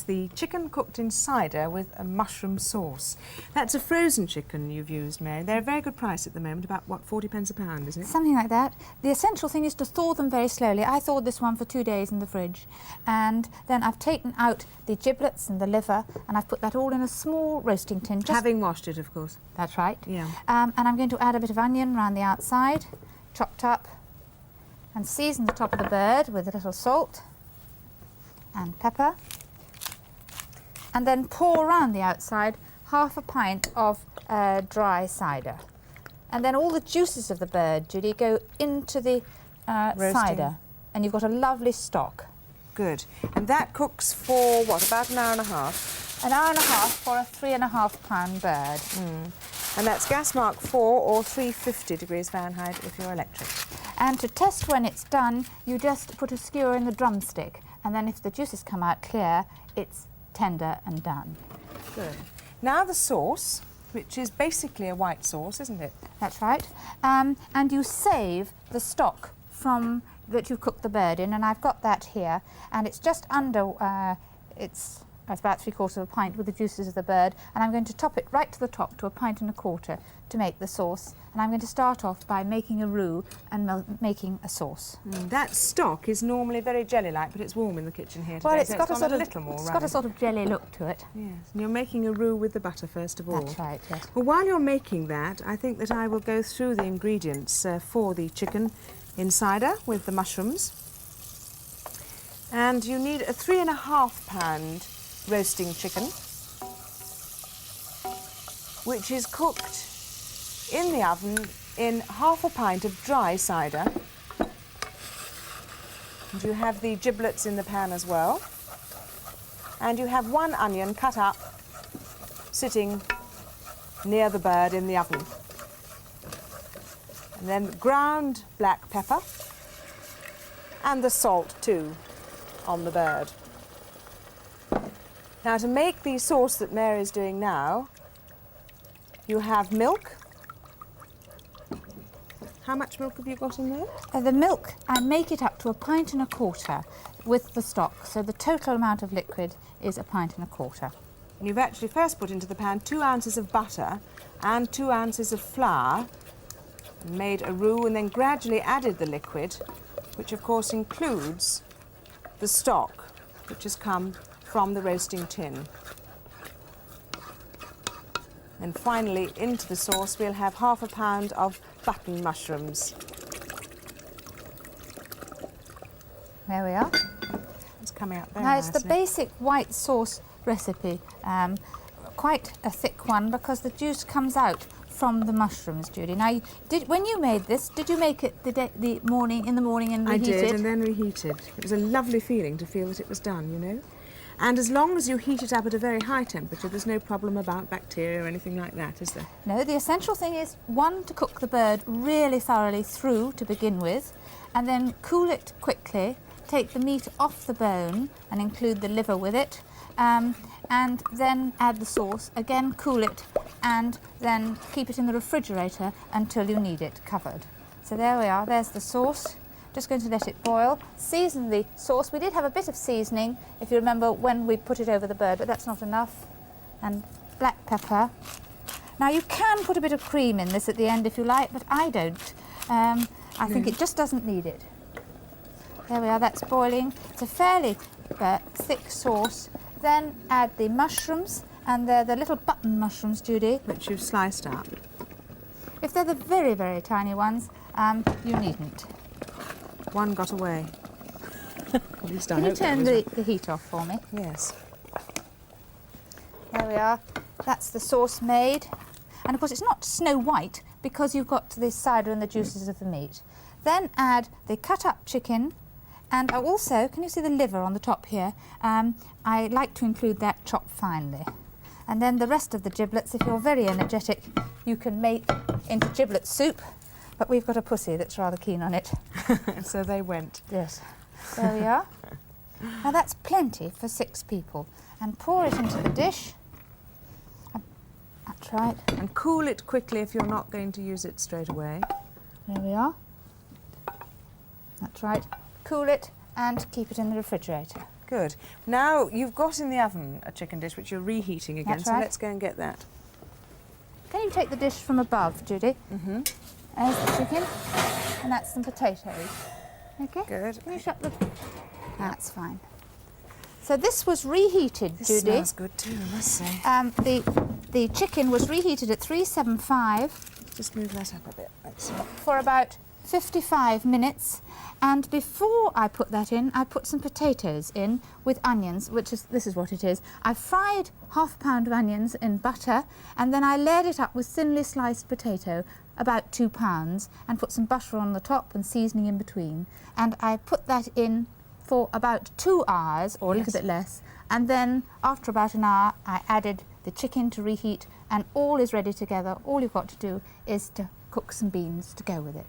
is the chicken cooked in cider with a mushroom sauce. That's a frozen chicken you've used, Mary. They're a very good price at the moment, about, what, 40p a pound, isn't it? Something like that. The essential thing is to thaw them very slowly. I thawed this one for 2 days in the fridge, and then I've taken out the giblets and the liver, and I've put that all in a small roasting tin. Having washed it, of course. That's right. Yeah. And I'm going to add a bit of onion around the outside, chopped up, and season the top of the bird with a little salt and pepper, and then pour around the outside half a pint of dry cider. And then all the juices of the bird, Judy, go into the cider, and you've got a lovely stock. Good. And that cooks for, what, about an hour and a half? An hour and a half for a 3.5 pound bird. And that's gas mark 4 or 350 degrees Fahrenheit if you're electric. And to test when it's done, you just put a skewer in the drumstick, and then if the juices come out clear, it's tender and done. Good. Now the sauce, which is basically a white sauce, isn't it? That's right. And you save the stock from that you've cooked the bird in, and I've got that here, and it's just under, it's about 3/4 of a pint with the juices of the bird, and I'm going to top it right to the top to 1.25 pints to make the sauce. And I'm going to start off by making a roux and making a sauce. That stock is normally very jelly-like, but it's warm in the kitchen here today. Well, it's so got a sort of little more it's got a sort of jelly look to it. Yes, and you're making a roux with the butter first of all. That's right. Yes. Well, while you're making that, I think that I will go through the ingredients for the chicken in cider with the mushrooms. And you need a 3.5 pound roasting chicken, which is cooked in the oven in half a pint of dry cider. And you have the giblets in the pan as well. And you have 1 onion cut up, sitting near the bird in the oven. And then ground black pepper, and the salt too on the bird. Now, to make the sauce that Mary's doing now, you have milk. How much milk have you got in there? The milk, I make it up to 1.25 pints with the stock, so the total amount of liquid is 1.25 pints. And you've actually first put into the pan 2 ounces of butter and 2 ounces of flour, and made a roux, and then gradually added the liquid, which of course includes the stock, which has come from the roasting tin. And finally, into the sauce, we'll have half a pound of button mushrooms. There we are. It's coming out very Now, nicely. it's the basic white sauce recipe, quite a thick one because the juice comes out from the mushrooms, Judy. Now, when you made this, did you make it in the morning and reheat I did, it? and then reheated. It was a lovely feeling to feel that it was done, you know. And as long as you heat it up at a very high temperature, there's no problem about bacteria or anything like that, is there? No, the essential thing is, 1, to cook the bird really thoroughly through to begin with, and then cool it quickly, take the meat off the bone and include the liver with it, and then add the sauce, again cool it, and then keep it in the refrigerator until you need it covered. So there we are, there's the sauce. Just going to let it boil. Season the sauce. We did have a bit of seasoning, if you remember, when we put it over the bird, but that's not enough. And black pepper. Now, you can put a bit of cream in this at the end if you like, but I don't. I think it just doesn't need it. There we are, that's boiling. It's a fairly thick sauce. Then add the mushrooms, and they're the little button mushrooms, Judy. Which you've sliced up. If they're the very, very tiny ones, you needn't. One got away. At least I Can you hope that turn was the heat off for me? Yes. There we are. That's the sauce made. And of course it's not snow white because you've got the cider and the juices of the meat. Then add the cut up chicken, and also, can you see the liver on the top here? I like to include that chopped finely. And then the rest of the giblets, if you're very energetic, you can make into giblet soup. But we've got a pussy that's rather keen on it. So they went. Yes. There we are. Now that's plenty for 6 people. And pour it into the dish. That's right. And cool it quickly if you're not going to use it straight away. There we are. That's right. Cool it and keep it in the refrigerator. Good. Now, you've got in the oven a chicken dish which you're reheating again, That's so right. let's go and get that. Can you take the dish from above, Judy? Mm-hmm. There's the chicken, and that's some potatoes. Okay? Good. Can you shut the... That's fine. So this was reheated, This Judy. smells good too, I must say. The chicken was reheated at 375 Just move that up a bit. Let's see. for about 55 minutes, and before I put that in, I put some potatoes in with onions, this is what it is. I fried half a pound of onions in butter, and then I layered it up with thinly sliced potato, about 2 pounds, and put some butter on the top and seasoning in between. And I put that in for about 2 hours, or a little bit less, and then after about an hour I added the chicken to reheat, and all is ready together. All you've got to do is to cook some beans to go with it.